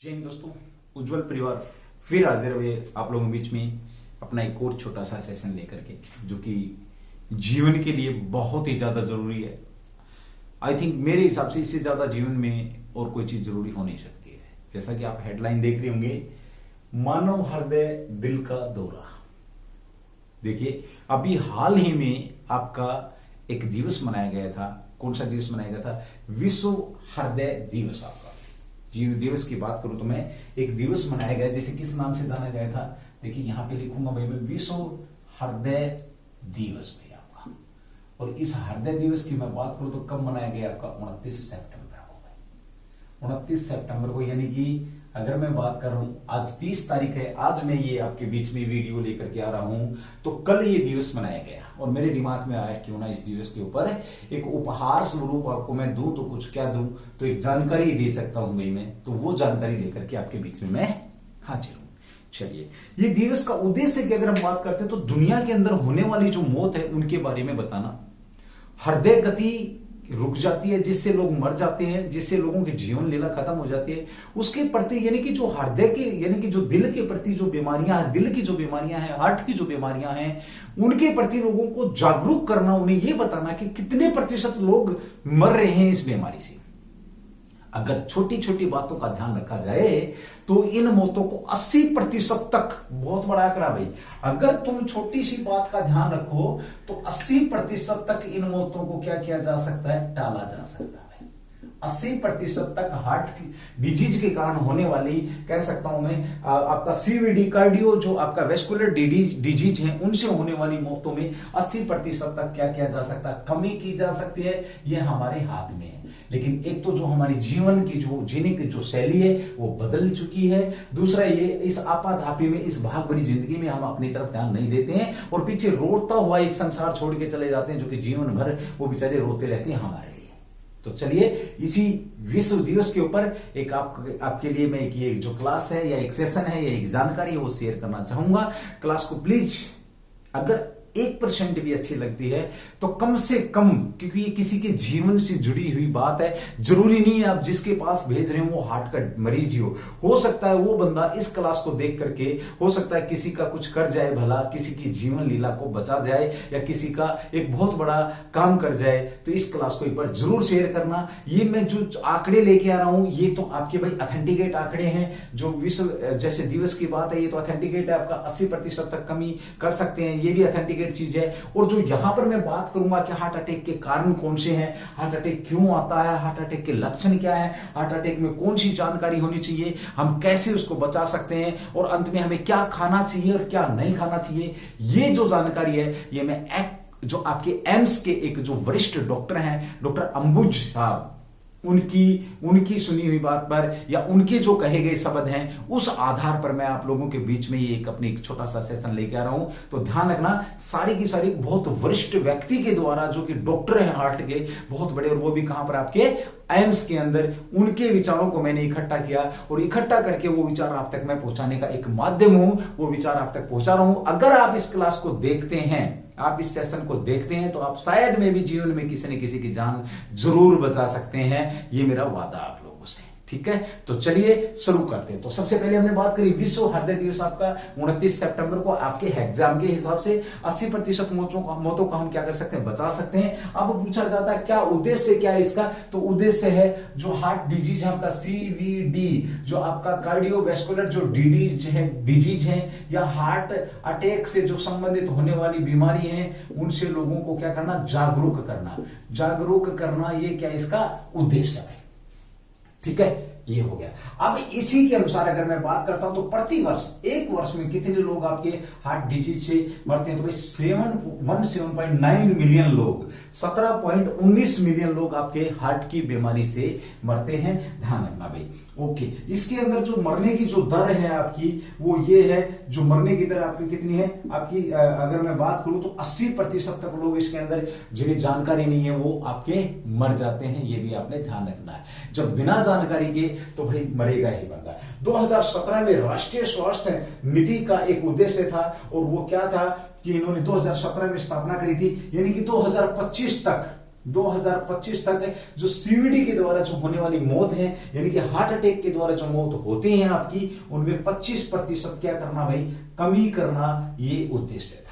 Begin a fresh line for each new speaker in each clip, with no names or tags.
जय हिंद दोस्तों, उज्जवल परिवार फिर हाजिर हुए आप लोगों के बीच में अपना एक और छोटा सा सेशन लेकर के, जो कि जीवन के लिए बहुत ही ज्यादा जरूरी है। आई थिंक मेरे हिसाब से इससे ज्यादा जीवन में और कोई चीज जरूरी हो नहीं सकती है। जैसा कि आप हेडलाइन देख रहे होंगे, मानव हृदय दिल का दौरा। देखिए, अभी हाल ही में आपका एक दिवस मनाया गया था। कौन सा दिवस मनाया गया था? विश्व हृदय दिवस। आपका जीव दिवस की बात करूं तो मैं एक दिवस मनाया गया, जैसे किस नाम से जाना गया था। देखिए यहां पे लिखूंगा भाई, मैं विश्व हृदय दिवस भाई आपका। और इस हृदय दिवस की मैं बात करूं तो कब मनाया गया? आपका 29 सितंबर को भाई, 29 सितंबर को। यानी कि अगर मैं बात कर रहा हूं, आज 30 तारीख है, आज मैं ये आपके बीच में वीडियो लेकर के आ रहा हूं, तो कल ये दिवस मनाया गया। और मेरे दिमाग में आया क्यों ना इस दिवस के ऊपर एक उपहार स्वरूप आपको मैं दूं, तो कुछ क्या दूं, तो एक जानकारी दे सकता हूं भाई मैं। तो वो जानकारी लेकर के आपके बीच में मैं हाजिर हूं। चलिए, ये दिवस का उद्देश्य की अगर हम बात करते हैं तो दुनिया के अंदर होने वाली जो मौत है उनके बारे में बताना। हृदय गति रुक जाती है, जिससे लोग मर जाते हैं, जिससे लोगों की जीवन लीला खत्म हो जाती है, उसके प्रति यानी कि जो हृदय के यानी कि जो दिल के प्रति जो बीमारियां हैं, दिल की जो बीमारियां हैं, हार्ट की जो बीमारियां हैं, उनके प्रति लोगों को जागरूक करना, उन्हें यह बताना कि कितने प्रतिशत लोग मर रहे हैं इस बीमारी से। अगर छोटी छोटी बातों का ध्यान रखा जाए तो इन मौतों को 80% तक, बहुत बड़ा आंकड़ा भाई, अगर तुम छोटी सी बात का ध्यान रखो तो 80% तक इन मौतों को क्या किया जा सकता है? टाला जा सकता है। 80% तक हार्ट की डिजीज के कारण होने वाली, कह सकता हूं मैं, आपका सीवीडी, कार्डियो, जो आपका वेस्कुलर डिजीज है, उनसे होने वाली मौतों में 80% तक क्या किया जा सकता है? कमी की जा सकती है। यह हमारे हाथ में है। लेकिन एक तो जो हमारी जीवन की जो जीने की जो शैली है वो बदल चुकी है। दूसरा, ये इस आपाधापी में, इस भाग भरी जिंदगी में हम अपनी तरफ ध्यान नहीं देते हैं और पीछे रोता हुआ एक संसार छोड़ के चले जाते हैं, जो कि जीवन भर वो बेचारे रोते रहते हैं हमारे लिए। तो चलिए, इसी विश्व दिवस के ऊपर एक आपके लिए मैं एक ये जो क्लास है या एक सेशन है या एक जानकारी है वो शेयर करना चाहूंगा। क्लास को प्लीज, अगर 1% भी अच्छी लगती है तो कम से कम, क्योंकि ये किसी के जीवन से जुड़ी हुई बात है, जरूरी नहीं है आप जिसके पास भेज रहे हो वो हार्ट का मरीज ही हो सकता है वो बंदा इस क्लास को देख करके, हो सकता है किसी का कुछ कर जाए भला, किसी की जीवन लीला को बचा जाए या किसी का एक बहुत बड़ा काम कर जाए। तो इस क्लास को एक बार जरूर शेयर करना। ये मैं जो आंकड़े लेके आ रहा हूं ये तो आपके भाई ऑथेंटिकेट आंकड़े हैं। जो विश्व जैसे दिवस की बात है ये तो ऑथेंटिकेट है, आपका 80% तक कमी कर सकते हैं, ये भी ऑथेंटिकेट चीज है। और जो यहां पर मैं बात करूंगा कि हार्ट अटैक के कारण कौन से हैं, हार्ट अटैक क्यों आता है, हार्ट अटैक के लक्षण क्या है, हार्ट अटैक में कौन सी जानकारी होनी चाहिए, हम कैसे उसको बचा सकते हैं, और अंत में हमें क्या खाना चाहिए और क्या नहीं खाना चाहिए, ये जो जानकारी है ये मैं जो आपके एम्स के एक जो वरिष्ठ डॉक्टर हैं, डॉक्टर अंबुज साहब, उनकी सुनी हुई बात पर या उनके जो कहे गए शब्द हैं उस आधार पर मैं आप लोगों के बीच में ये एक छोटा सा सेशन लेके आ रहा हूं। तो ध्यान रखना, सारी की सारी बहुत वरिष्ठ व्यक्ति के द्वारा, जो कि डॉक्टर हैं हार्ट के बहुत बड़े, और वो भी कहां पर? आपके एम्स के अंदर, उनके विचारों को मैंने इकट्ठा किया और इकट्ठा करके वो विचार आप तक मैं पहुंचाने का एक माध्यम हूं, वो विचार आप तक पहुंचा रहा हूं। अगर आप इस क्लास को देखते हैं, आप इस सेशन को देखते हैं, तो आप शायद में भी जीवन में किसी न किसी की जान जरूर बचा सकते हैं। ये मेरा वादा आप लोगों से, ठीक है? तो चलिए शुरू करते हैं। तो सबसे पहले हमने बात करी विश्व हृदय दिवस आपका 29 सितंबर को। आपके एग्जाम के हिसाब से 80% मौतों को हम क्या कर सकते हैं? बचा सकते हैं। अब पूछा जाता है क्या उद्देश्य क्या है इसका? तो उद्देश्य है जो हार्ट डिजीज है आपका सीवीडी, जो आपका कार्डियोवैस्कुलर जो डिजीज है या हार्ट अटैक से जो संबंधित होने वाली बीमारी है, उनसे लोगों को क्या करना? जागरूक करना। ये क्या इसका उद्देश्य है, ठीक है? ये हो गया। अब इसी के अनुसार अगर मैं बात करता हूं तो प्रति वर्ष, एक वर्ष में कितने लोग आपके हार्ट डिजीज से मरते हैं? तो भाई 7.9 मिलियन लोग, 17.19 मिलियन लोग आपके हार्ट की बीमारी से मरते हैं। ध्यान रखना भाई, ओके। इसके अंदर जो मरने की जो दर है आपकी, वो ये है, जो मरने की दर आपकी कितनी है आपकी, अगर मैं बात करूं तो 80% तक लोग इसके अंदर जिन्हें जानकारी नहीं है वो आपके मर जाते हैं। ये भी आपने ध्यान रखना है। जब बिना जानकारी के तो भाई मरेगा ही बंदा। 2017 में राष्ट्रीय स्वास्थ्य नीति का एक उद्देश्य था, और वो क्या था कि इन्होंने 2017 में स्थापना करी थी, यानी कि 2025 तक 2025 तक जो सीवीडी के द्वारा जो होने वाली मौत है, यानी कि हार्ट अटैक के द्वारा जो मौत होती है आपकी, उनमें 25% क्या करना भाई, कमी करना, ये उद्देश्य था।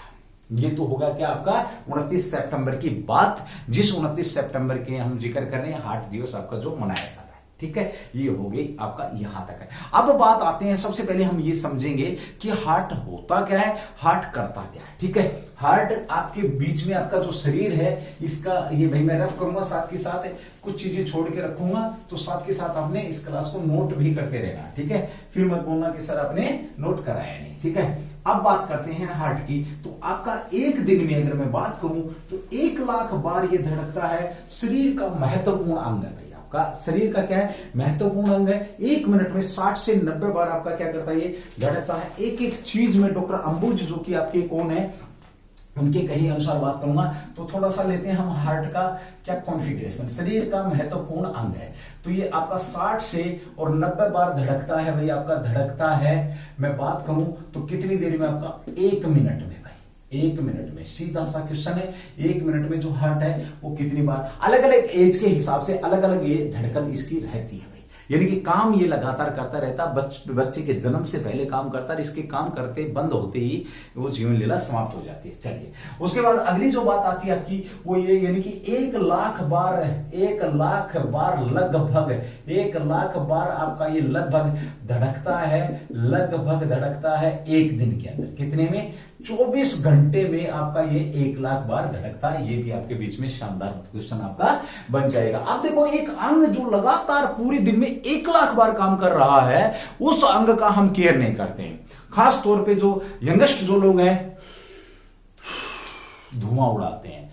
ये तो होगा क्या आपका 29 सितंबर की बात, जिस 29 सितंबर के हम जिक्र कर रहे हैं, हार्ट दिवस आपका जो मनाया जा रहा है। ठीक है, ये हो गई आपका, यहां तक है। अब बात आते हैं, सबसे पहले हम ये समझेंगे कि हार्ट होता क्या है, हार्ट करता क्या है। ठीक है, हार्ट आपके बीच में आपका जो शरीर है, इसका ये भाई मैं रफ करूंगा, साथ के साथ कुछ चीजें छोड़ के रखूंगा, तो साथ के साथ आपने इस क्लास को नोट भी करते रहना। ठीक है, फिर मत बोलना कि सर आपने नोट कराया नहीं। ठीक है, अब बात करते हैं हार्ट की। तो आपका एक दिन में अगर मैं बात करूं तो 1 लाख बार ये धड़कता है, शरीर का महत्वपूर्ण अंग है भाई। आपका शरीर का क्या है, महत्वपूर्ण अंग है। 1 मिनट में 60 से 90 बार आपका क्या करता है, ये धड़कता है। एक एक चीज में डॉक्टर अंबुज जो कि आपके कौन है, उनके कही अनुसार बात करूंगा, तो थोड़ा सा लेते हैं हम हार्ट का क्या कॉन्फ़िगरेशन। शरीर का महत्वपूर्ण अंग है, तो ये आपका 60 से और 90 बार धड़कता है भाई, आपका धड़कता है। मैं बात करूं तो कितनी देर में, आपका 1 मिनट में भाई, 1 मिनट में। सीधा सा क्वेश्चन है, 1 मिनट में जो हार्ट है वो कितनी बार, अलग अलग एज के हिसाब से अलग अलग ये धड़कन इसकी रहती है। यानी कि काम ये लगातार करता रहता, बच्चे के जन्म से पहले काम करता है, इसके काम करते बंद होते ही वो जीवन लीला समाप्त हो जाती है। चलिए, उसके बाद अगली जो बात आती है आपकी वो ये, यानी कि 1 लाख बार, 1 लाख बार लगभग, 1 लाख बार आपका ये लगभग धड़कता है, लगभग धड़कता है 1 दिन के अंदर। कितने में, 24 घंटे में आपका ये 1 लाख बार धड़कता है। ये भी आपके बीच में शानदार क्वेश्चन आपका बन जाएगा। अब देखो, एक अंग जो लगातार पूरे दिन में 1 लाख बार काम कर रहा है, उस अंग का हम केयर नहीं करते हैं। खास तौर पे जो यंगेस्ट जो लोग हैं, धुआं उड़ाते हैं,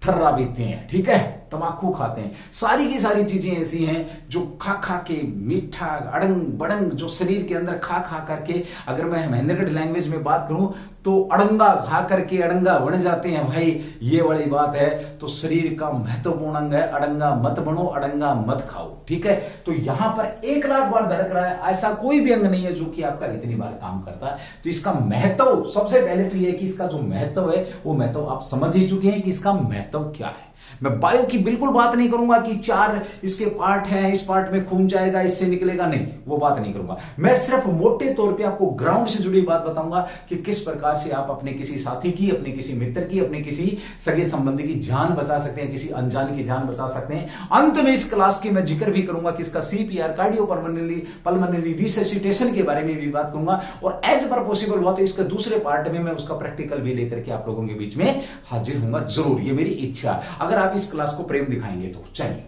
ठर्रा पीते हैं, ठीक है, तंबाकू खाते हैं, सारी की सारी चीजें ऐसी हैं जो खा खा के, मीठा अड़ंग बड़ंग जो शरीर के अंदर खा खा करके, अगर मैं महेंद्रगढ़ लैंग्वेज में बात करूं तो अड़ंगा खा करके अड़ंगा बन जाते हैं भाई। ये वाली बात है। तो शरीर का महत्वपूर्ण अंग है, अड़ंगा मत बनो, अड़ंगा मत खाओ। ठीक है, तो यहां पर 1 लाख बार धड़क रहा है, ऐसा कोई भी अंग नहीं है जो कि आपका इतनी बार काम करता है। तो इसका महत्व, सबसे पहले तो यह है कि इसका जो महत्व है वो महत्व आप समझ ही चुके हैं कि इसका महत्व क्या है। मैं बायो की बिल्कुल बात नहीं करूंगा कि 4 इसके पार्ट हैं, इस पार्ट में खून जाएगा, इससे निकलेगा, नहीं, वो बात नहीं करूंगा। मैं सिर्फ मोटे तौर पे आपको ग्राउंड से जुड़ी बात बताऊंगा कि किस प्रकार से आप अपने किसी साथी की, अपने किसी मित्र की, अपने किसी सगे संबंधी की जान बचा सकते हैं, किसी अनजान की जान बचा सकते हैं। अंत में इस क्लास की मैं जिक्र भी करूंगा कि इसका सीपीआर, कार्डियो पल्मोनरी रिससिटेशन के बारे में भी बात करूंगा, और एज पर पॉसिबल हुआ तो इसका दूसरे पार्ट में मैं उसका प्रैक्टिकल भी लेकर के आप लोगों के बीच में हाजिर होऊंगा जरूर। ये मेरी इच्छा, अगर आप इस क्लास को प्रेम दिखाएंगे तो। चलिए,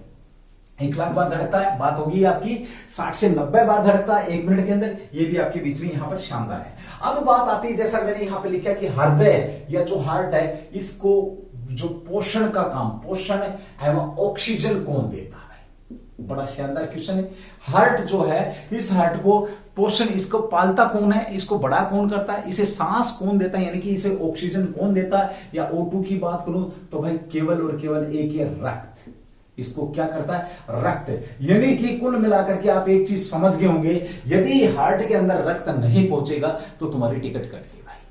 1 लाख बार धड़कता है, बात होगी आपकी 60 से 90 बार धड़कता है 1 मिनट के अंदर। ये भी आपके बीच में यहां पर शानदार है। अब बात आती है, जैसा मैंने यहां पे लिखा कि हृदय या जो हार्ट है, इसको जो पोषण का काम, पोषण एवं ऑक्सीजन कौन देता है? बड़ा शानदार क्वेश्चन है। हार्ट जो है, इस हार्ट को पोषण, इसको पालता कौन है, इसको बड़ा कौन करता है, इसे सांस कौन देता है, यानी कि इसे ऑक्सीजन कौन देता है, या O2 की बात करूं तो भाई केवल और केवल एक है, रक्त। इसको क्या करता है, रक्त। यानी कि कुल मिलाकर के आप एक चीज समझ गए होंगे, यदि हार्ट के अंदर रक्त नहीं पहुंचेगा तो तुम्हारी टिकट कट गई भाई,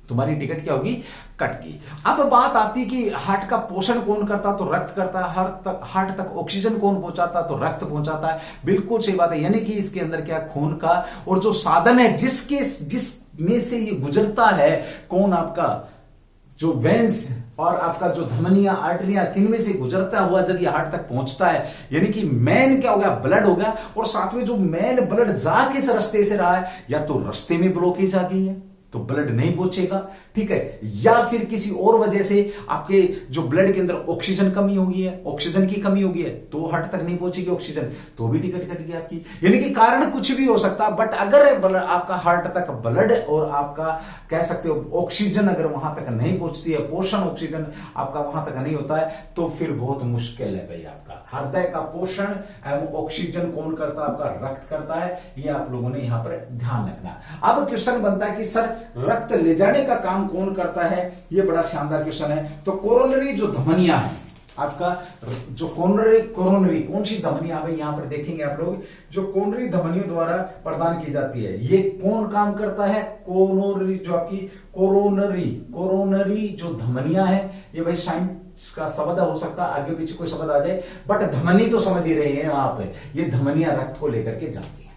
तुम्हारी टिकट क्या होगी, कट गई। अब बात आती कि हार्ट का पोषण कौन करता, तो रक्त करता है। हार्ट तक ऑक्सीजन कौन पहुंचाता, तो रक्त पहुंचाता है। बिल्कुल सही बात है। यानी कि इसके अंदर क्या, खून का, और जो साधन है जिसमें से ये गुजरता है, कौन, आपका जो वेंस और आपका जो धमनियां, आर्टरियां, किनमें से गुजरता हुआ जब ये हार्ट तक पहुंचता है, यानी कि मेन क्या हो गया, ब्लड हो गया। और साथ में जो मेन ब्लड जा किस रास्ते से रहा है, या तो रास्ते में ब्लॉकेज आ गई है तो ब्लड नहीं पहुंचेगा, ठीक है, या फिर किसी और वजह से आपके जो ब्लड के अंदर ऑक्सीजन कमी होगी है, ऑक्सीजन की कमी होगी है, तो हार्ट तक नहीं पहुंचेगी ऑक्सीजन, तो भी टिकट कट गई आपकी। यानी कि कारण कुछ भी हो सकता है, बट अगर आपका हार्ट तक ब्लड और आपका कह सकते हो ऑक्सीजन अगर वहां तक नहीं पहुंचती है, पोषण ऑक्सीजन आपका वहां तक नहीं होता है, तो फिर बहुत मुश्किल है भाई। आपका हृदय का पोषण एवं ऑक्सीजन कौन करता है, आपका रक्त करता है। ये आप लोगों ने यहां पर ध्यान रखना। अब क्वेश्चन बनता है कि सर रक्त ले जाने का काम कौन करता है, ये बड़ा शानदार क्वेश्चन है। तो कोरोनरी जो धमनियां है आपका, जो कोरोनरी कौन सी धमनियां है यहां पर देखेंगे आप लोग, जो कोरोनरी धमनियों द्वारा प्रदान की जाती है, ये कौन काम करता है, कोरोनरी, जो आपकी कोरोनरी जो धमनियां है, ये भाई का शब्द हो सकता है, आगे पीछे कोई शब्द आ जाए, बट धमनी तो समझ ही रहे हैं आप, ये धमनियां रक्त को लेकर के जाती है।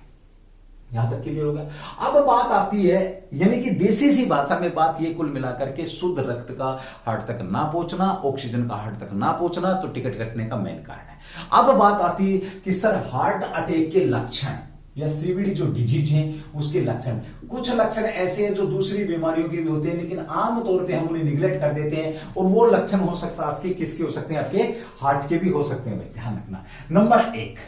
यहां तक क्लियर हो गया। अब बात आती है, यानी कि देसी सी भाषा में बात ये कुल मिलाकर के शुद्ध रक्त का हार्ट तक ना पहुंचना, ऑक्सीजन का हार्ट तक ना पहुंचना, तो टिकट कटने का मेन कारण है। अब बात आती है कि सर हार्ट अटैक के लक्षण या सीवीडी जो डिजीज है उसके लक्षण, कुछ लक्षण ऐसे हैं जो दूसरी बीमारियों के भी होते हैं, लेकिन आमतौर पे हम उन्हें निगलेक्ट कर देते हैं, और वो लक्षण हो सकता है आपके किसके हो सकते हैं, आपके हार्ट के भी हो सकते हैं भाई, ध्यान रखना। नंबर 1,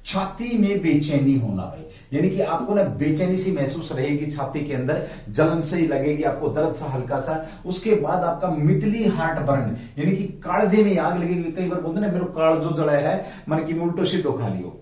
छाती में बेचैनी होना भाई, यानी कि आपको ना बेचैनी सी महसूस रहेगी छाती के अंदर, जलन से ही लगेगी आपको, दर्द सा हल्का सा। उसके बाद आपका मितली हार्ट बर्न, यानी कि कालजे में आग लगेगी। कई बार बोलते ना मेरे कालजो जला है, मन की उल्टो सीधो खा लियो,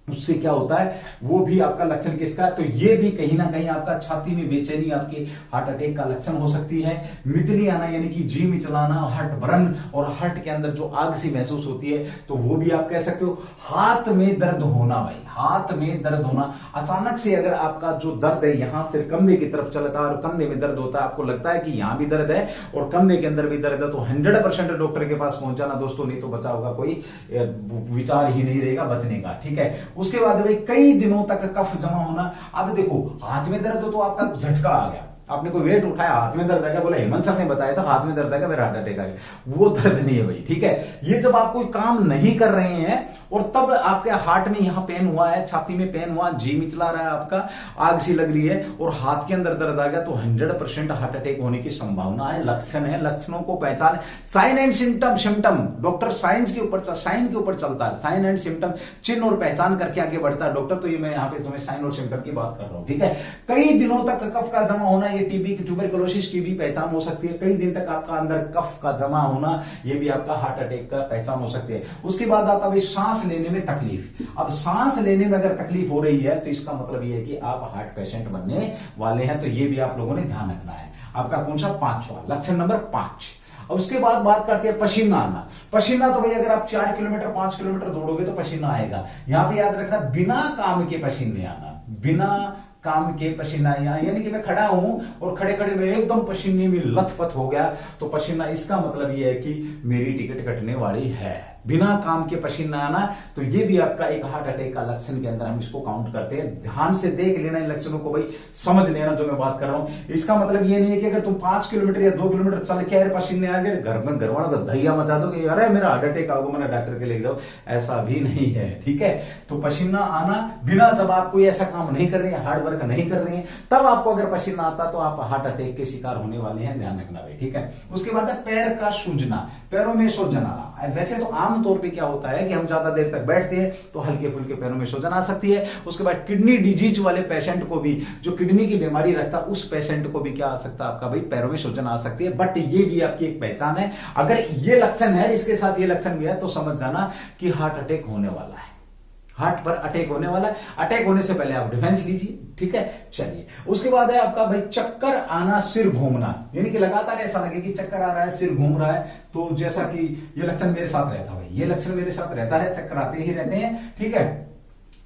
उससे क्या होता है, वो भी आपका लक्षण किसका, तो ये भी कहीं ना कहीं आपका छाती में बेचैनी आपके हार्ट अटैक का लक्षण हो सकती है। मितली आना यानी कि जी मिचलाना, हार्ट बर्न, और हार्ट के अंदर जो आग सी महसूस होती है, तो वो भी आप कह सकते हो। हाथ में दर्द होना भाई, हाथ में दर्द होना, अचानक से अगर आपका जो दर्द है यहां से कंधे की तरफ चलता है और कंधे में दर्द होता है, आपको लगता है कि यहां भी दर्द है और कंधे के अंदर भी दर्द है, तो 100% डॉक्टर के पास पहुंचाना दोस्तों, नहीं तो बचा होगा कोई विचार ही नहीं रहेगा बचने का, ठीक है। उसके बाद भाई कई दिनों तक कफ जमा होना। अब देखो हाथ में दर्द हो तो आपका झटका आ गया, आपने कोई वेट उठाया, हाथ में दर्द आ गया, बोला हेमंत सर ने बताया था हाथ में दर्द आ गया, मेरा हार्ट अटैक आ गया, वो दर्द नहीं है भाई, ठीक है। ये जब आप कोई काम नहीं कर रहे हैं और तब आपके हार्ट में यहां पेन हुआ है, छाती में पेन हुआ, जी मिचला रहा है आपका, आग सी लग रही है और हाथ के अंदर दर्द आ गया, तो 100% हार्ट अटैक होने की संभावना है। लक्षण है, लक्षणों को पहचान, sign and symptom, doctor science के ऊपर, साइन के ऊपर चलता है, साइन एंड सिम्टम, चिन्ह और पहचान करके आगे बढ़ता है डॉक्टर। तो ये मैं यहां पे तुम्हें साइन और सिम्टम की बात कर रहा हूं, ठीक है। कई दिनों तक कफ का जमा होना, ये टीबी की ट्यूबरकुलोसिस की भी पहचान हो सकती है। कई दिन तक आपका अंदर कफ का जमा होना, ये भी आपका हार्ट अटैक का पहचान हो सकती है। उसके बाद आता है सांस लेने में तकलीफ। अब सांस लेने में अगर तकलीफ हो रही है तो इसका मतलब ये है कि आप हार्ट पेशेंट बनने वाले हैं, तो ये भी आप लोगों ने ध्यान रखना है। आपका कौन सा, 5वां लक्षण, नंबर 5। और उसके बाद बात करते हैं पसीना आना। पसीना तो भाई अगर आप 4 किलोमीटर 5 किलोमीटर दौड़ोगे तो पसीना आएगा। यहां पे याद रखना, बिना काम के पसीने आना, बिना काम के पसीना, यानी कि मैं खड़ा हूं और खड़े खड़े में एकदम पसीने में लथपथ हो गया, तो पसीना, इसका मतलब यह है कि मेरी टिकट कटने वाली है। बिना काम के पसीना आना, तो ये भी आपका एक हार्ट अटैक का लक्षण के अंदर हम इसको काउंट करते हैं। ध्यान से देख लेना इन लक्षणों को भाई, समझ लेना जो मैं बात कर रहा हूं। इसका मतलब ये नहीं है कि अगर तुम 5 किलोमीटर या 2 किलोमीटर चल के अरे पसीने आ गए, घर में घरवालों का दहिया मचा दो कि अरे मेरा हार्ट अटैक आओगे, मैंने डॉक्टर के लेके जाओ, ऐसा भी नहीं है, ठीक है। तो पसीना आना बिना, जब आप कोई ऐसा काम नहीं कर रहे हैं, हार्ड वर्क नहीं कर रहे हैं, तब आपको अगर पसीना आता तो आप हार्ट अटैक के शिकार होने वाले हैं, ध्यान रखना भाई, ठीक है। उसके बाद है पैर का सूजना, पैरों में सूजन आना। वैसे तो आमतौर पर क्या होता है कि हम ज्यादा देर तक बैठते हैं तो हल्के फुल्के पैरों में सूजन आ सकती है। उसके बाद किडनी डिजीज वाले पेशेंट को भी, जो किडनी की बीमारी रखता है, उस पेशेंट को भी क्या आ सकता है, आपका भाई पैरों में सूजन आ सकती है। बट ये भी आपकी एक पहचान है, अगर ये लक्षण है, इसके साथ ये लक्षण भी है, तो समझ जाना कि हार्ट अटैक होने वाला है, हार्ट पर अटैक होने वाला है। अटैक होने से पहले आप डिफेंस लीजिए, ठीक है। चलिए, उसके बाद है आपका भाई चक्कर आना, सिर घूमना, यानी कि लगातार ऐसा लगे कि चक्कर आ रहा है, सिर घूम रहा है। तो जैसा कि ये लक्षण मेरे साथ रहता है भाई, ये लक्षण मेरे साथ रहता है, चक्कर आते ही रहते हैं, ठीक है।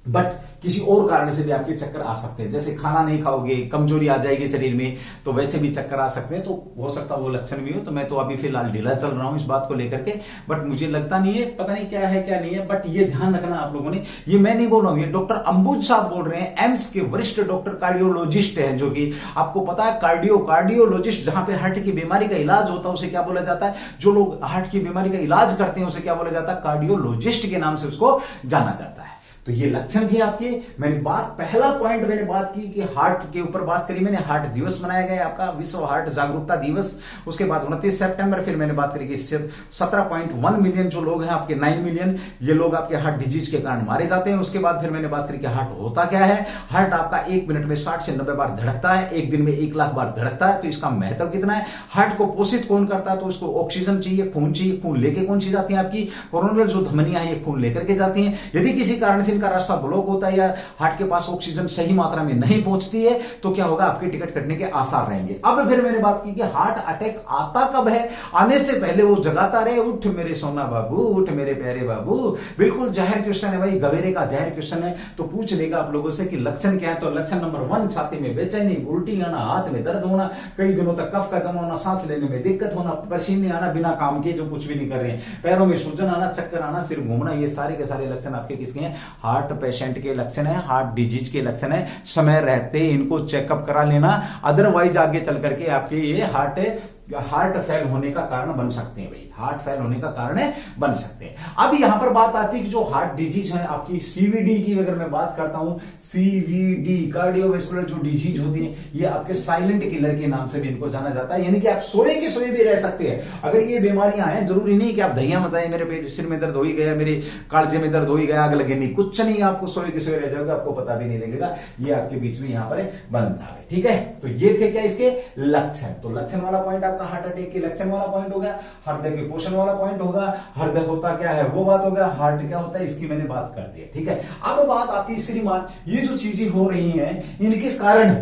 बट किसी और कारण से भी आपके चक्कर आ सकते हैं, जैसे खाना नहीं खाओगे, कमजोरी आ जाएगी शरीर में, तो वैसे भी चक्कर आ सकते हैं। तो हो सकता है वो लक्षण भी हो। तो मैं तो अभी फिलहाल ढीला चल रहा हूं इस बात को लेकर के, बट मुझे लगता नहीं है, पता नहीं क्या है क्या नहीं है, बट ये ध्यान रखना आप लोगों ने। ये मैं नहीं बोल रहा हूं, ये डॉक्टर अंबुज साहब बोल रहे हैं, एम्स के वरिष्ठ डॉक्टर कार्डियोलॉजिस्ट है, जो कि आपको पता है कार्डियोलॉजिस्ट, जहां पे हार्ट की बीमारी का इलाज होता है उसे क्या बोला जाता है, जो लोग हार्ट की बीमारी का इलाज करते हैं उसे क्या बोला जाता है, कार्डियोलॉजिस्ट के नाम से उसको जाना जाता है। तो ये लक्षण थे आपके। मैंने पहला पॉइंट मैंने बात की कि हार्ट के ऊपर बात करी मैंने, हार्ट दिवस मनाया गया आपका, विश्व हार्ट जागरूकता दिवस। उसके बाद 29 सितंबर फिर मैंने बात करी कि 17.1 मिलियन जो लोग हैं आपके, 9 मिलियन ये लोग आपके हार्ट डिजीज के कारण मारे जाते हैं। उसके बाद फिर मैंने बात करी कि हार्ट होता क्या है। हार्ट आपका 1 मिनट में 60 से 90 बार धड़कता है, एक दिन में 1 लाख बार धड़कता है। तो इसका महत्व कितना है। हार्ट को पोषित कौन करता है, तो उसको ऑक्सीजन चाहिए, खून चाहिए। खून लेके कौन सी जाती है आपकी कोरोनरी जो धमनियां हैं, ये खून लेकर के जाती हैं। यदि किसी कारण से ऑक्सीजन का रास्ता ब्लॉक होता है या हार्ट के पास ऑक्सीजन सही मात्रा में नहीं पहुंचती है, तो क्या होगा, आपके टिकट कटने के आसार रहेंगे। अब फिर मैंने बात की कि हार्ट अटैक आता कब है, आने से पहले वो जगाता रहे, उठ मेरे सोना बाबू, उठ मेरे प्यारे बाबू। बिल्कुल जाहिर क्वेश्चन है भाई, गवेरे का जाहिर क्वेश्चन है। तो पूछ लेगा आप लोगों से कि लक्षण क्या है, तो लक्षण नंबर 1, छाती में बेचैनी, उल्टी आना, हाथ में दर्द होना, कई दिनों तक कफ का जमा होना, सांस लेने में दिक्कत होना, पसीने आना बिना काम के, जो कुछ भी नहीं कर रहे हैं, पैरों में सूजन आना, चक्कर आना, सिर घूमना, ये सारे के सारे लक्षण आपके किसके हैं, हार्ट पेशेंट के लक्षण है, हार्ट डिजीज के लक्षण है। समय रहते इनको चेकअप करा लेना, अदरवाइज आगे चल करके आपके ये हार्ट फेल होने का कारण बन सकते हैं भाई, हार्ट फेल होने का कारण बन सकते हैं। अब यहां पर बात आती है कि जो हार्ट डिजीज है आपकी सीवीडी की, अगर मैं बात करता हूं सीवीडी, कार्डियोवैस्कुलर जो डिजीज होती है, ये आपके साइलेंट किलर के नाम से भी इनको जाना जाता है। यानी कि आप सोए के सोए भी रह सकते हैं। अगर ये बीमारियां हैं, जरूरी नहीं कि आप दहिया मचाए, मेरे पेट सिर में दर्द हो ही गया, मेरे कालजे में दर्द हो ही गया, आग लगे, नहीं, कुछ नहीं, आपको सोए के सोए रह जाओगे, आपको पता भी नहीं लगेगा। ये आपके बीच में यहां पर बनता है, ठीक है। तो ये थे क्या इसके लक्षण। तो लक्षण वाला पॉइंट आपका हार्ट अटैक के लक्षण वाला पॉइंट हो गया, हृदय के पोषण वाला पॉइंट होगा, हृदय होता क्या है वो बात हो गया, हार्ट क्या होता है इसकी मैंने बात कर दी है, ठीक है। अब बात आती है श्रीमान, ये जो चीजें हो रही हैं इनके कारण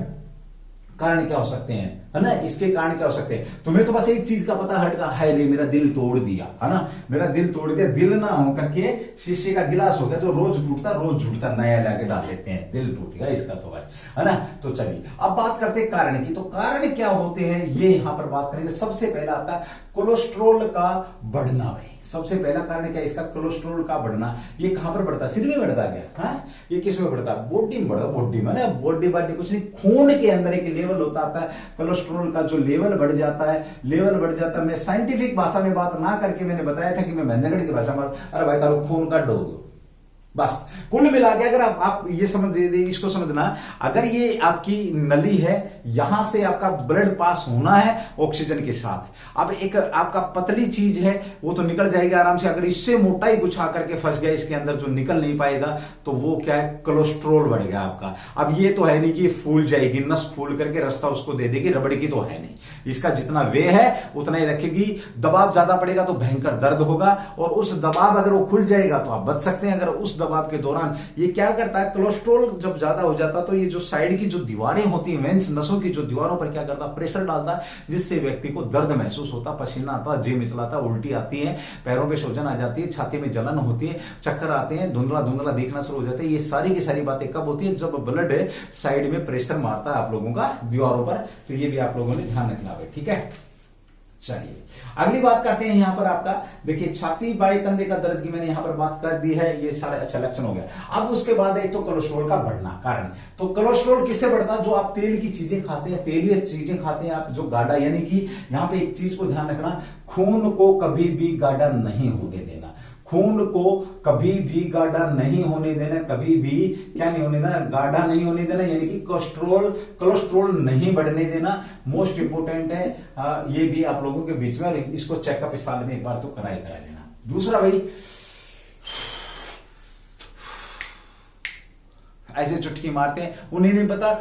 क्या हो सकते हैं, है ना, इसके कारण क्या हो सकते हैं। तुम्हें तो बस एक चीज का पता हट का, हाय रे मेरा दिल तोड़ दिया, है ना, मेरा दिल तोड़ दिया। दिल ना हो करके शीशे का गिलास हो गया जो रोज टूटता नया लाके डाल लेते हैं, दिल टूट गया इसका तो भाई, है ना। तो चलिए अब बात करते हैं कारण की। तो कारण क्या होते हैं ये यहां पर बात करेंगे। सबसे पहला आपका कोलेस्ट्रॉल का बढ़ना भाई, सबसे पहला कारण क्या है इसका, कोलेस्ट्रॉल का बढ़ना। ये कहां पर बढ़ता है, सिर में बढ़ता है क्या, हाँ? ये किस में बढ़ता है, बॉडी में बढ़ता, बॉडी में ना, बॉडी कुछ नहीं, खून के अंदर एक लेवल होता है आपका कोलेस्ट्रॉल का, जो लेवल बढ़ जाता है। मैं साइंटिफिक भाषा में बात ना करके मैंने बताया था कि मैं मेहंदगढ़ की भाषा में, अरे भाई तारो खून का डोग, बस कुल मिला के अगर आप ये समझ इसको समझना, अगर ये आपकी नली है, यहां से आपका ब्लड पास होना है ऑक्सीजन के साथ। अब एक आपका पतली चीज है वो तो निकल जाएगी आराम से, अगर इससे मोटाई गुछा करके फंस गया इसके अंदर जो निकल नहीं पाएगा, तो वो क्या है, कोलेस्ट्रॉल बढ़ गया आपका। अब ये तो है नहीं कि फूल जाएगी, नस फूल करके रास्ता उसको दे देगी, रबड़ की तो है नहीं, इसका जितना वे है उतना ही रखेगी। दबाव ज्यादा पड़ेगा तो भयंकर दर्द होगा, और उस दबाव अगर वो खुल जाएगा तो आप बच सकते हैं। अगर उस दबाव के दौरान ये क्या करता है, कोलेस्ट्रॉल जब ज्यादा हो जाता है तो ये जो साइड की जो दीवारें होती हैं, वेंस नसों की जो दीवारों पर क्या करता है, प्रेशर डालता है, जिससे व्यक्ति को दर्द महसूस होता, पसीना आता, जी मिचलाता, उल्टी आती है, पैरों पे सूजन आ जाती है, छाती में जलन होती है, चक्कर आते हैं, धुंधला दिखना शुरू हो जाता है। ये सारी की सारी बातें कब होती है, जब ब्लड साइड में प्रेशर मारता है आप लोगों का दीवारों पर। तो ये भी आप लोगों ने ध्यान रखना है, ठीक है। चलिए अगली बात करते हैं यहां पर आपका, देखिए छाती बाएं कंधे का दर्द की मैंने यहां पर बात कर दी है, ये सारे अच्छा लक्षण हो गया। अब उसके बाद एक तो कोलेस्ट्रॉल का बढ़ना कारण। तो कोलेस्ट्रॉल किससे बढ़ता है, जो आप तेल की चीजें खाते हैं, तेलीय चीजें खाते हैं आप, जो गाढ़ा, यानी कि यहां पे एक चीज को ध्यान रखना, खून को कभी भी गाढ़ा नहीं होने देना, खून को कभी भी गाढ़ा नहीं होने देना, कभी भी क्या नहीं होने देना, गाढ़ा नहीं होने देना, यानी कि कोलेस्ट्रॉल नहीं बढ़ने देना। मोस्ट इंपोर्टेंट है ये भी आप लोगों के बीच में, और इसको चेकअप इस साल में एक बार तो करा लेना। दूसरा भाई, ऐसे चुटकी मारते हैं, उन्हें नहीं पता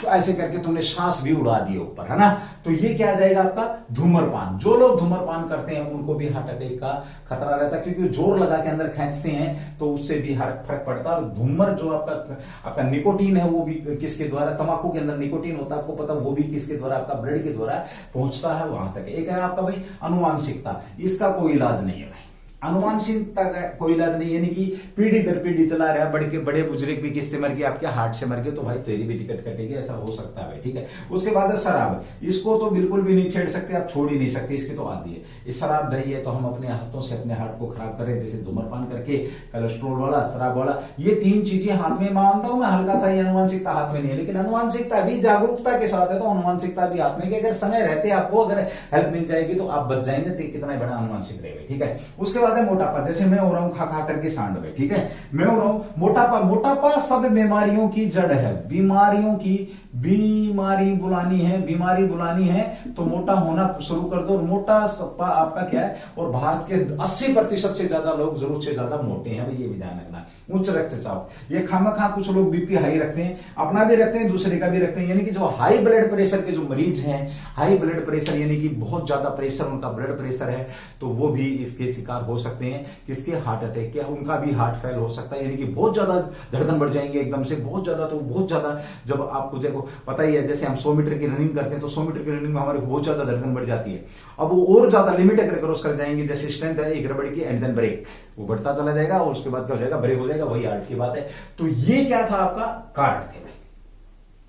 ऐसे करके तुमने सांस भी उड़ा दी ऊपर, है ना। तो ये क्या आ जाएगा आपका, धूम्रपान। जो लोग धूम्रपान करते हैं उनको भी हार्ट अटैक का खतरा रहता है, क्योंकि जोर लगा के अंदर खींचते हैं तो उससे भी फर्क पड़ता है। और धूम्र जो आपका निकोटीन है, वो भी किसके द्वारा, तंबाकू के अंदर निकोटीन होता है, आपको पता, वो भी किसके द्वारा, आपका ब्लड के द्वारा पहुंचता है वहां तक। एक है आपका भाई अनुवांशिकता, इसका कोई इलाज नहीं है भाई, अनुवांशिकता का कोई इलाज नहीं, यानी कि पीढ़ी दर पीढ़ी चला रहा है, बड़े बुजुर्ग भी किससे मर गए, आपके हार्ट से मर गए, तो भाई तेरी भी टिकट कटेगी, ऐसा हो सकता है, ठीक है। उसके बाद है शराब, इसको तो बिल्कुल भी नहीं छेड़ सकते, आप छोड़ ही नहीं सकते, इसकी तो आदि है। इस शराब दही है तो हम अपने हाथों से अपने हार्ट को खराब करें, जैसे धूम्रपान करके, कोलेस्ट्रॉल वाला, शराब वाला, ये तीन चीजें हाथ में, मानता हूं मैं हल्का सा ही अनुवांशिकता हाथ में नहीं है, लेकिन अनुवांशिकता भी जागरूकता के साथ है, तो अनुवांशिकता भी हाथ में, कि अगर समय रहते आपको अगर हेल्प मिल जाएगी तो आप बच जाएंगे, चाहे कितना बड़ा अनुवांशिक रहेगा, ठीक है। उसके बाद है मोटापा, जैसे मैं हो रहा हूं खा करके सांड में, ठीक है, मैं हो रहा हूं मोटापा। मोटापा सब बीमारियों की जड़ है, बीमारियों की बीमारी बुलानी है तो मोटा होना शुरू कर दो। मोटा आपका क्या है, और भारत के 80% से ज्यादा लोग जरूरत से ज्यादा मोटे हैं भाई, ये भी ध्यान रखना। उच्च रक्तचाप, ये खामखा कुछ लोग बीपी हाई रखते हैं, अपना भी रखते हैं, दूसरे का भी रखते हैं। यानी कि जो हाई ब्लड प्रेशर के जो मरीज हैं, हाई ब्लड प्रेशर यानी कि बहुत ज्यादा प्रेशर उनका ब्लड प्रेशर है, तो वो भी इसके शिकार हो सकते हैं। किसके? हार्ट अटैक के। उनका भी हार्ट फेल हो सकता है, यानी कि बहुत ज्यादा धड़कन बढ़ जाएंगे एकदम से, बहुत ज्यादा। तो बहुत ज्यादा जब आपको देखो पता ही है, जैसे हम 100 मीटर की रनिंग करते हैं तो 100 मीटर की रनिंग में हमारे बहुत ज्यादा धड़कन बढ़ जाती है। अब वो और ज्यादा लिमिट अगर क्रॉस कर जाएंगे, जैसे स्ट्रेंथ है एक रबड़ की एंड देन ब्रेक, वो बढ़ता चला जाएगा और उसके बाद क्या हो जाएगा, ब्रेक हो जाएगा। वही हार्ट की बात है। तो ये क्या था आपका कारण थे भाई,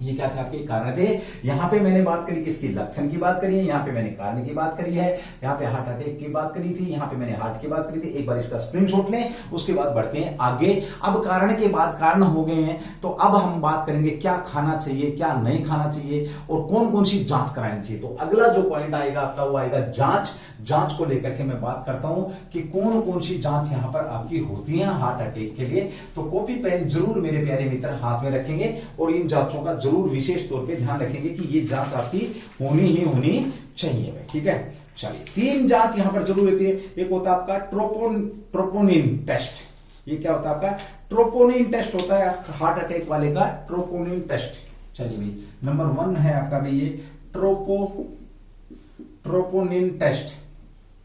ये क्या थे आपके कारण थे। यहां पे मैंने बात करी किसकी? लक्षण की बात करी है, यहां पे मैंने कारण की बात करी है, यहां पे हार्ट अटैक की बात करी थी, यहां पे मैंने हार्ट की बात करी थी। एक बार इसका स्क्रीनशॉट लें, उसके बाद बढ़ते हैं आगे। अब कारण के बाद कारण हो गए हैं, तो अब हम बात करेंगे क्या खाना चाहिए, क्या नहीं खाना चाहिए और कौन कौन सी जांच करानी चाहिए। तो अगला जो पॉइंट आएगा आपका वो आएगा जांच। जांच को लेकर के मैं बात करता हूं कि कौन कौन सी जांच यहां पर आपकी होती है हार्ट अटैक के लिए। तो कॉपी पेन जरूर मेरे प्यारे मित्र हाथ में रखेंगे और इन जांचों का जरूर विशेष तौर पे ध्यान रखेंगे कि ये जांच आपकी होनी ही होनी चाहिए भाई, ठीक है। चलिए, 3 जांच यहां पर जरूर होती है। एक होता है आपका ट्रोपोनिन टेस्ट। ये क्या होता है आपका? ट्रोपोनिन टेस्ट होता है हार्ट अटैक वाले का, ट्रोपोनिन टेस्ट। चलिए भाई, नंबर 1 है आपका भाई ये ट्रोपोनिन टेस्ट।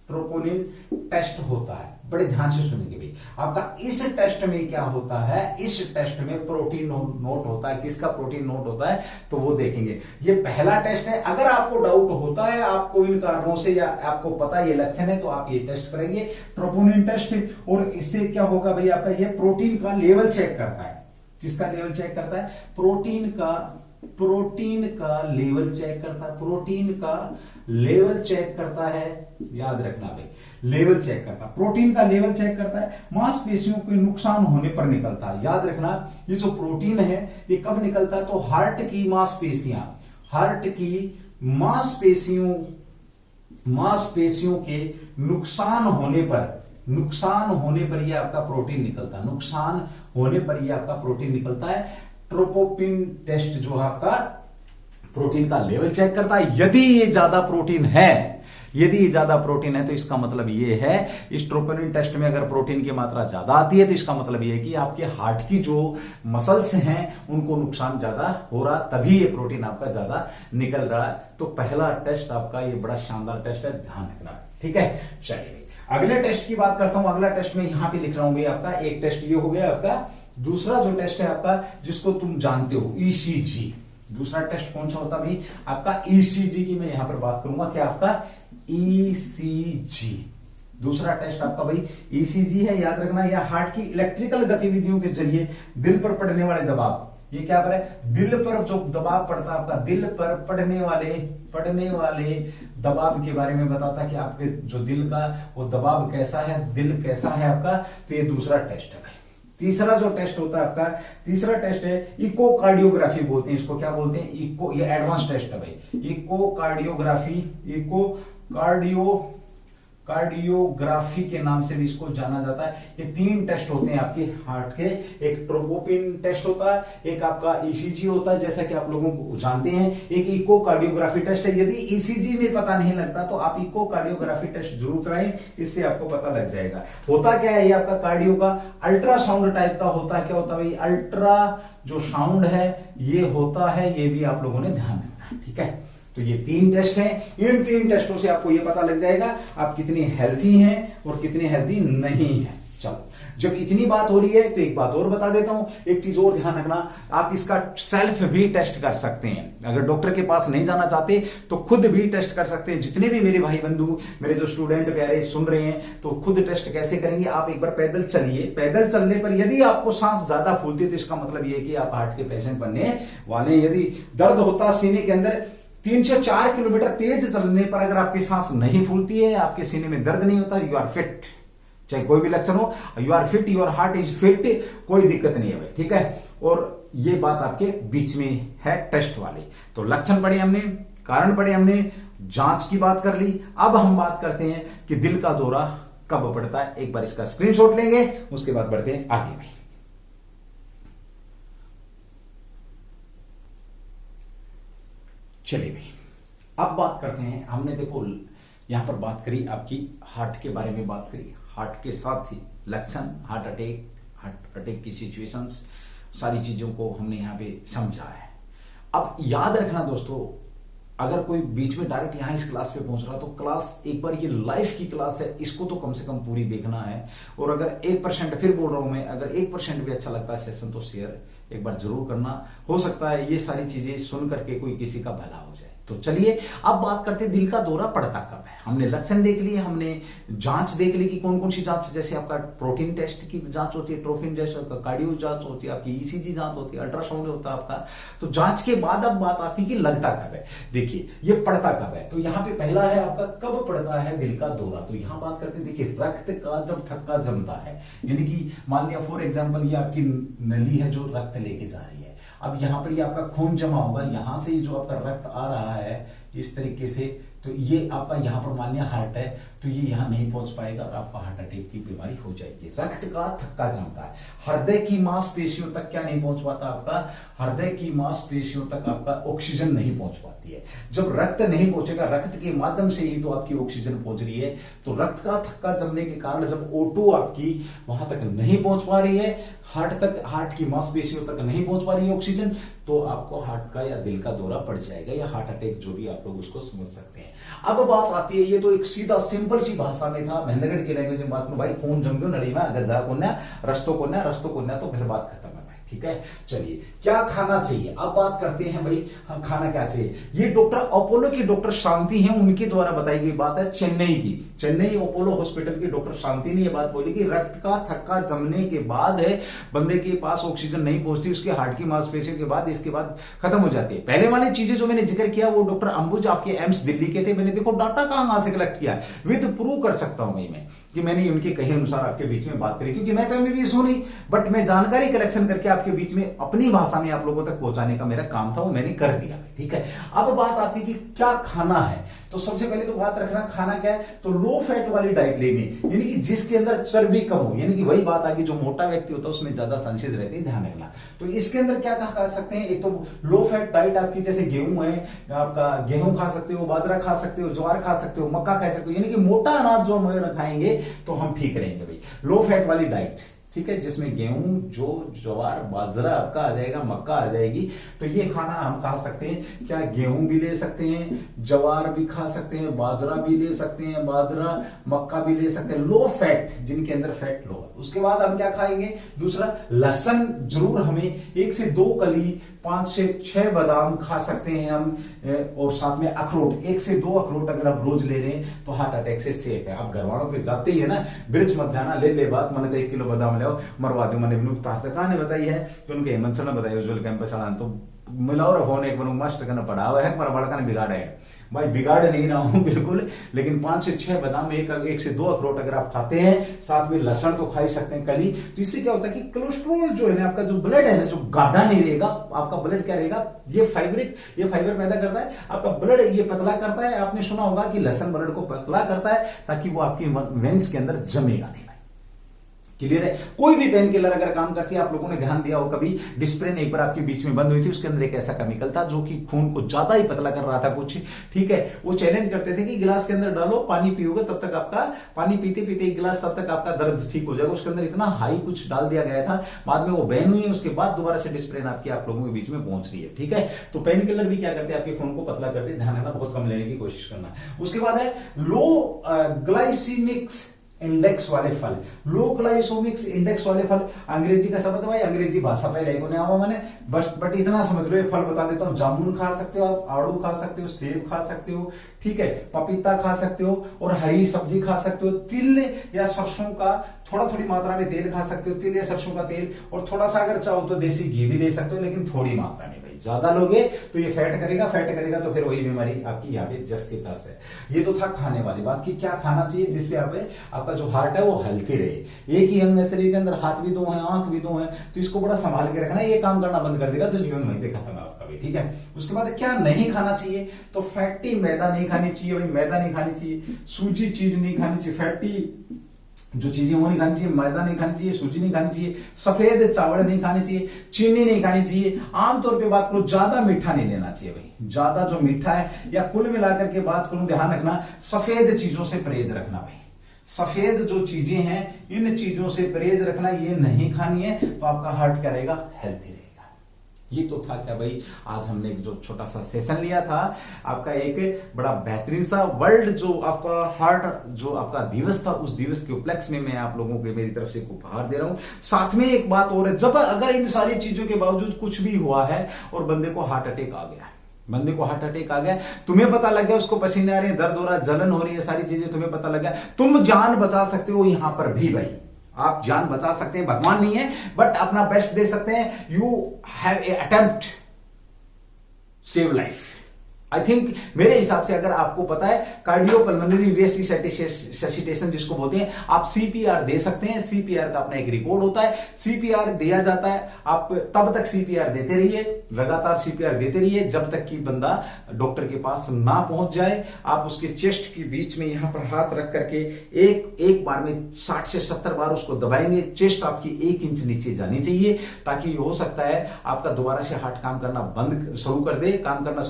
ट्रोपोनिन टेस्ट होता है, बड़े ध्यान से सुनेंगे भाई। आपका इस टेस्ट में क्या होता है? इस टेस्ट में प्रोटीन नोट होता है। किसका प्रोटीन नोट होता है? तो वो देखेंगे। ये पहला टेस्ट है। अगर आपको डाउट होता है, आपको इन कारणों से, या आपको पता ये लक्षण है, तो आप ये टेस्ट करेंगे, ट्रोपोनिन टेस्ट। और इससे क्या होगा भाई, आपका ये प्रोटीन का लेवल चेक करता है। किसका लेवल चेक करता है? प्रोटीन का लेवल चेक करता है। प्रोटीन का लेवल चेक करता है, याद रखना भाई, लेवल चेक करता है। प्रोटीन का लेवल चेक करता है, मांसपेशियों के नुकसान होने पर निकलता है। याद रखना, ये जो प्रोटीन है ये कब निकलता है? तो हार्ट की मांसपेशियों के नुकसान होने पर यह आपका प्रोटीन निकलता है। नुकसान होने पर यह आपका प्रोटीन निकलता है। ट्रोपोनिन टेस्ट जो आपका प्रोटीन का लेवल चेक करता है। यदि ये ज्यादा प्रोटीन है तो इसका मतलब ये है, इस ट्रोपोनिन टेस्ट में अगर प्रोटीन की मात्रा ज्यादा आती है तो इसका मतलब ये है कि आपके हार्ट की जो मसल्स हैं उनको नुकसान ज्यादा हो रहा, तभी ये प्रोटीन आपका ज्यादा निकल रहा है। तो पहला टेस्ट आपका ये बड़ा शानदार टेस्ट है, ध्यान रखना, ठीक है। चलिए अगले टेस्ट की बात करता हूं। अगला टेस्ट में यहां पे लिख रहा हूं भाई, आपका एक टेस्ट ये हो गया आपका। दूसरा जो टेस्ट है आपका, जिसको तुम जानते हो, ईसीजी। दूसरा टेस्ट कौन सा होता है भाई? आपका ईसीजी की मैं यहां पर बात करूंगा। क्या आपका? ईसीजी। दूसरा टेस्ट आपका भाई ईसीजी है, याद रखना। यह हार्ट की इलेक्ट्रिकल गतिविधियों के जरिए दिल पर पड़ने वाले दबाव, ये क्या पर है? दिल पर जो दबाव पड़ता है आपका, दिल पर पड़ने वाले दबाव के बारे में बताता है कि आपके जो दिल का वो दबाव कैसा है, दिल कैसा है आपका। तो ये दूसरा टेस्ट है भाई। तीसरा जो टेस्ट होता है आपका, तीसरा टेस्ट है इकोकार्डियोग्राफी बोलते हैं इसको। क्या बोलते हैं? इको, ये एडवांस टेस्ट है भाई। कार्डियोग्राफी के नाम से भी इसको जाना जाता है। ये 3 टेस्ट होते हैं आपके हार्ट के। एक ट्रोपोनिन टेस्ट होता है, एक आपका ईसीजी होता है, जैसा कि आप लोगों को जानते हैं। एक इकोकार्डियोग्राफी टेस्ट है। यदि ईसीजी में पता नहीं लगता तो आप इकोकार्डियोग्राफी टेस्ट जरूर कराएं, इससे आपको पता लग जाएगा। होता क्या है ये आपका कार्डियो का अल्ट्रासाउंड टाइप का होता है। क्या होता है भाई? अल्ट्रा जो साउंड है ये होता है, ये भी आप लोगों ने ध्यान रखना है, ठीक है। तो ये 3 टेस्ट हैं। इन 3 टेस्टों से आपको ये पता लग जाएगा आप कितनी हेल्थी हैं और कितने हेल्थी नहीं हैं। चलो, जब इतनी बात हो रही है तो एक बात और बता देता हूं, एक चीज और ध्यान रखना, आप इसका सेल्फ भी टेस्ट कर सकते हैं। अगर डॉक्टर के पास नहीं जाना चाहते तो खुद भी टेस्ट कर सकते हैं। जितने भी मेरे भाई बंधु, मेरे जो स्टूडेंट प्यारे सुन रहे हैं, तो खुद टेस्ट कैसे करेंगे? आप एक बार पैदल चलिए। पैदल चलने पर यदि आपको सांस ज्यादा फूलती है तो इसका मतलब यह है कि आप हार्ट के पेशेंट बनने वाले हैं। यदि दर्द होता सीने के अंदर 3 से 4 किलोमीटर तेज चलने पर अगर आपकी सांस नहीं फूलती है, आपके सीने में दर्द नहीं होता, यू आर फिट। चाहे कोई भी लक्षण हो, you are fit, your heart is fit, कोई दिक्कत नहीं है भाई, ठीक है। और ये बात आपके बीच में है टेस्ट वाली। तो लक्षण पढ़े हमने, कारण पढ़े हमने, जांच की बात कर ली। अब हम बात करते हैं कि दिल का दौरा कब पड़ता है। एक बार इसका स्क्रीनशॉट लेंगे, उसके बाद बढ़ते हैं आगे भाई। चलिए भाई, अब बात करते हैं। हमने देखो यहां पर बात करी आपकी हार्ट के बारे में बात करी, हार्ट के साथ ही लक्षण, हार्ट अटैक की सिचुएशंस, सारी चीजों को हमने यहां पे समझा है। अब याद रखना दोस्तों, अगर कोई बीच में डायरेक्ट यहां इस क्लास पे पहुंच रहा तो क्लास एक बार, ये लाइव की क्लास है, इसको तो कम से कम पूरी देखना है। और अगर 1%, फिर बोल रहा हूं मैं, अगर 1% भी अच्छा लगता है सेशन तो शेयर एक बार जरूर करना। हो सकता है ये सारी चीजें सुन करके कोई किसी का भला हो जाए। तो चलिए अब बात करते हैं दिल का दौरा पड़ता कब है। हमने लक्षण देख लिए, हमने जांच देख ली कि कौन कौन सी जांच, जैसे आपका प्रोटीन टेस्ट की जांच होती है, ट्रोफिन टेस्ट, कार्डियो जांच होती है, आपकी ईसीजी जांच होती है, अल्ट्रासाउंड होता है आपका। तो जांच के बाद अब बात आती है कि लगता कब है। देखिए ये पड़ता कब है, तो यहाँ पे पहला है आपका कब पड़ता है दिल का दौरा। तो यहां बात करते हैं, देखिए रक्त का जब थक्का जमता है, यानी कि मान लिया फॉर एग्जाम्पल ये आपकी नली है जो रक्त लेके जा रही है। अब यहां पर ये आपका खून जमा होगा, यहां से जो आपका रक्त आ रहा है इस तरीके से, तो ये आपका यहां पर मान लिया हार्ट है, तो ये यहां नहीं पहुंच पाएगा और आपका हार्ट अटैक की बीमारी हो जाएगी। रक्त का थक्का जमता है, हृदय की मांसपेशियों तक क्या नहीं पहुंच पाता आपका, हृदय की मांसपेशियों तक आपका ऑक्सीजन नहीं पहुंच पाती है। जब रक्त नहीं पहुंचेगा, रक्त के माध्यम से ही तो आपकी ऑक्सीजन पहुंच रही है, तो रक्त का थक्का जमने के कारण जब O2 आपकी वहां तक नहीं पहुंच पा रही है, हार्ट की मांसपेशियों तक नहीं पहुंच पा रही है ऑक्सीजन, तो आपको हार्ट का या दिल का दौरा पड़ जाएगा, या हार्ट अटैक, जो भी आप लोग उसको समझ सकते हैं। अब बात आती है, ये तो एक सीधा सिंपल सी भाषा में था, महेंद्रगढ़ की लैंग्वेज में बात करूं भाई, खून जम गयो नड़ी में, अगर जा कोन्या रस्तो कोन्या, तो फिर बात खत्म है। ठीक है, चलिए क्या खाना चाहिए, अब बात करते हैं भाई, हाँ खाना क्या चाहिए। ये डॉक्टर अपोलो की डॉक्टर शांति हैं, उनके द्वारा बताई गई बात है, चेन्नई की, चेन्नई अपोलो हॉस्पिटल की डॉक्टर शांति ने यह बात बोली कि रक्त का थक्का जमने के बाद है बंदे के पास ऑक्सीजन नहीं पहुंचती, उसके हार्ट की मांसपेशियों के बाद, इसके बाद खत्म हो जाती है। पहले वाली चीजें जो मैंने जिक्र किया वो डॉक्टर अंबुज आपके एम्स दिल्ली के थे। मैंने देखो डाटा कहां से कलेक्ट किया, विद प्रूव कर सकता हूं मैं कि मैंने उनके कहे अनुसार आपके बीच में बात करी, क्योंकि मैं तो एमबीबीएस हूं नहीं, बट मैं जानकारी कलेक्शन करके आपके बीच में अपनी भाषा में आप लोगों तक पहुंचाने का मेरा काम था, वो मैंने कर दिया। ठीक है, अब बात आती है कि क्या खाना है। तो सबसे पहले तो बात रखना खाना क्या है, तो लो फैट वाली डाइट लेनी, यानी कि जिसके अंदर चर्बी कम हो, यानी कि वही बात आ गई, जो मोटा व्यक्ति होता है उसमें ज्यादा चांसेस रहते हैं, ध्यान रखना। तो इसके अंदर क्या खा सकते हैं, एक तो लो फैट डाइट आपकी, जैसे गेहूं है आपका, गेहूं खा सकते हो, बाजरा खा सकते हो, ज्वार खा सकते हो, मक्का खा सकते हो, यानी कि मोटा अनाज जो हम खाएंगे तो हम ठीक रहेंगे भाई। लो फैट वाली डाइट, ठीक है, जिसमें गेहूं, जो ज्वार, बाजरा आपका आ जाएगा, मक्का आ जाएगी, तो ये खाना हम खा सकते हैं। क्या गेहूं भी ले सकते हैं, ज्वार भी खा सकते हैं, बाजरा भी ले सकते हैं, बाजरा मक्का भी ले सकते हैं, लो फैट, जिनके अंदर फैट लो है। उसके बाद हम क्या खाएंगे, दूसरा लहसुन जरूर, हमें 1 से 2 कली, 5 से 6 बादाम खा सकते हैं हम, और साथ में अखरोट, 1 से 2 अखरोट अगर आप रोज ले रहे हैं तो हार्ट अटैक से सेफ है। आप घर वालों के जाते ही है ना, ब्रिज मत जाना, ले बात, मैंने तो 1 किलो बादाम ले मरवा दो, मैंने ने बताई है कि उनके हेमंत सर ने बताई उज्जवल कैंपस तो मिलाओ रखो ने एक मास्टर करना पड़ा हुआ है, पर बड़का ने बिगाड़ा है भाई, बिगाड़ नहीं रहा हूं बिल्कुल, लेकिन 5 से 6 बादाम, 1 से 2 अखरोट अगर आप खाते हैं, साथ में लहसुन तो खा ही सकते हैं कली, तो इससे क्या होता है कि कोलेस्ट्रॉल जो है ना, आपका जो ब्लड है ना, जो गाढ़ा नहीं रहेगा, आपका ब्लड क्या रहेगा, ये फाइबर पैदा करता है, आपका ब्लड ये पतला करता है। आपने सुना होगा कि लहसुन ब्लड को पतला करता है ताकि वो आपकी वेंस के अंदर जमेगा नहीं। क्लियर है, कोई भी पेन किलर अगर काम करती है, आप लोगों ने ध्यान दिया हो कभी, डिस्प्रिन एक बार आपके बीच में बंद हुई थी, उसके अंदर एक ऐसा केमिकल था जो कि खून को ज्यादा ही पतला कर रहा था कुछ, ठीक है। वो चैलेंज करते थे कि गिलास के अंदर डालो, पानी पियोगे तब तक आपका, पानी पीते पीते एक गिलास तब तक आपका दर्द ठीक हो जाएगा। उसके अंदर इतना हाई कुछ डाल दिया गया था, बाद में वो बैन हुई है, उसके बाद दोबारा से डिस्प्रिन आपकी आप लोगों के बीच में पहुंच रही है। ठीक है, तो पेन किलर भी क्या करते हैं, आपके खून को पतला करते हैं, ध्यान रखना, बहुत कम लेने की कोशिश करना। उसके बाद है लो ग्लाइसीमिक्स इंडेक्स वाले फल, लो ग्लाइसेमिक इंडेक्स वाले फल, अंग्रेजी का शब्द है भाई, अंग्रेजी भाषा पहले को नहीं आवा मैंने, बट इतना समझ लो, ये फल बता देता हूं। जामुन खा सकते हो आप, आड़ू खा सकते हो, सेब खा सकते हो, ठीक है, पपीता खा सकते हो, और हरी सब्जी खा सकते हो। तिल या सरसों का थोड़ी मात्रा में तेल खा सकते हो, तिल या सरसों का तेल, और थोड़ा सा अगर चाहो तो देसी घी भी ले सकते हो, लेकिन थोड़ी मात्रा में। ज्यादा लोगे तो ये फैट करेगा तो फिर वही बीमारी आपकी यहाँ पे जस के तस है। ये तो था खाने वाली बात कि क्या खाना चाहिए जिससे आपका जो हार्ट है वो हेल्थी रहे। एक ही अंग है शरीर के अंदर, हाथ भी 2 हैं, आंख भी 2 हैं, तो इसको बड़ा संभाल के रखना। ये काम करना बंद कर देगा तो जीवन वहीं पे खत्म है आपका भी। ठीक है, उसके बाद क्या नहीं खाना चाहिए, तो फैटी मैदा नहीं खानी चाहिए भाई, मैदा नहीं खानी चाहिए, सूजी चीज नहीं खानी चाहिए, फैटी जो चीजें वो नहीं खानी चाहिए, मैदा नहीं खानी चाहिए, सूजी नहीं खानी चाहिए, सफेद चावल नहीं खानी चाहिए, चीनी नहीं खानी चाहिए। आमतौर पे बात करूं, ज्यादा मीठा नहीं लेना चाहिए भाई, ज्यादा जो मीठा है, या कुल मिलाकर के बात करूं, ध्यान रखना सफेद चीजों से परहेज रखना भाई। सफेद जो चीजें हैं इन चीजों से परहेज रखना, ये नहीं खानी है, तो आपका हार्ट क्या रहेगा, हेल्थी रहेगा। ये तो था क्या भाई, आज हमने एक जो छोटा सा सेशन लिया था, आपका एक बड़ा बेहतरीन सा वर्ल्ड जो आपका हार्ट जो आपका दिवस था, उस दिवस के उपलक्ष्य में मैं आप लोगों को मेरी तरफ से एक उपहार दे रहा हूं। साथ में एक बात और है, जब अगर इन सारी चीजों के बावजूद कुछ भी हुआ है और बंदे को हार्ट अटैक आ गया, बंदे को हार्ट अटैक आ गया, तुम्हें पता लग गया उसको पसीने आ रहे हैं, दर्द हो रहा है, जलन हो रही है, सारी चीजें तुम्हें पता लग गया, तुम जान बचा सकते हो यहां पर भी भाई। आप जान बचा सकते हैं, भगवान नहीं है बट अपना बेस्ट दे सकते हैं। You have a attempt save life. I think मेरे हिसाब से, अगर आपको पता है कार्डियोपल्मोनरी रेसिटेशन जिसको बोलते हैं, आप सीपीआर दे सकते हैं। सीपीआर का अपना एक रिकॉर्ड होता है, सीपीआर दिया जाता है। आप तब तक सीपीआर देते रहिए, लगातार सीपीआर देते रहिए जब तक कि बंदा डॉक्टर के पास ना पहुंच जाए। आप उसके चेस्ट के बीच में यहां पर हाथ रख करके एक बार में 60 से 70 बार उसको दबाएंगे। चेस्ट आपकी 1 इंच नीचे जानी चाहिए, ताकि हो सकता है आपका दोबारा से हार्ट काम करना शुरू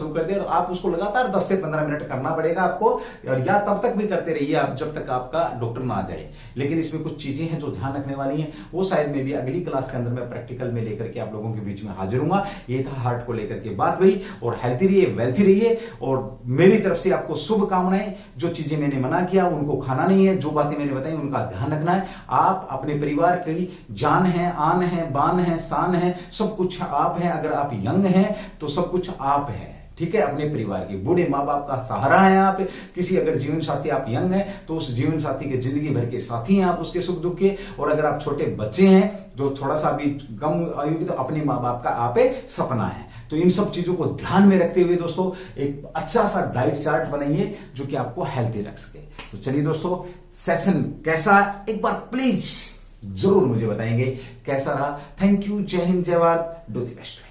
कर दे। और आप उसको लगातार 10 से 15 मिनट करना पड़ेगा आपको, और या तब तक भी करते रहिए आप जब तक आपका डॉक्टर ना आ जाए। लेकिन इसमें कुछ चीजें हैं जो ध्यान रखने वाली हैं, वो शायद में भी अगली क्लास के अंदर मैं प्रैक्टिकल में लेकर के आप लोगों के बीच में हाजिर हूंगा। ये था हार्ट को लेकर के बात भाई, और हेल्थी रहिए, वेल्थी रहिए, और मेरी तरफ से आपको शुभकामनाएं। जो चीजें मैंने मना किया उनको खाना नहीं है, जो बातें मैंने बताई उनका ध्यान रखना है। आप अपने परिवार की जान है, आन है, बान है, शान है, सब कुछ आप हैं। अगर आप यंग हैं तो सब कुछ आप हैं, ठीक है। अपने परिवार के बूढ़े माँ बाप का सहारा है आप। किसी अगर जीवन साथी आप यंग हैं तो उस जीवन साथी के जिंदगी भर के साथी हैं आप, उसके सुख दुख के। और अगर आप छोटे बच्चे हैं जो थोड़ा सा भी कम आयु के, तो अपने माँ बाप का आप सपना है। तो इन सब चीजों को ध्यान में रखते हुए दोस्तों एक अच्छा सा डाइट चार्ट बनाइए जो कि आपको हेल्थी रख सके। तो चलिए दोस्तों, सेशन कैसा, एक बार प्लीज जरूर मुझे बताएंगे कैसा रहा। थैंक यू, जय हिंद, जय भारत, डू द बेस्ट।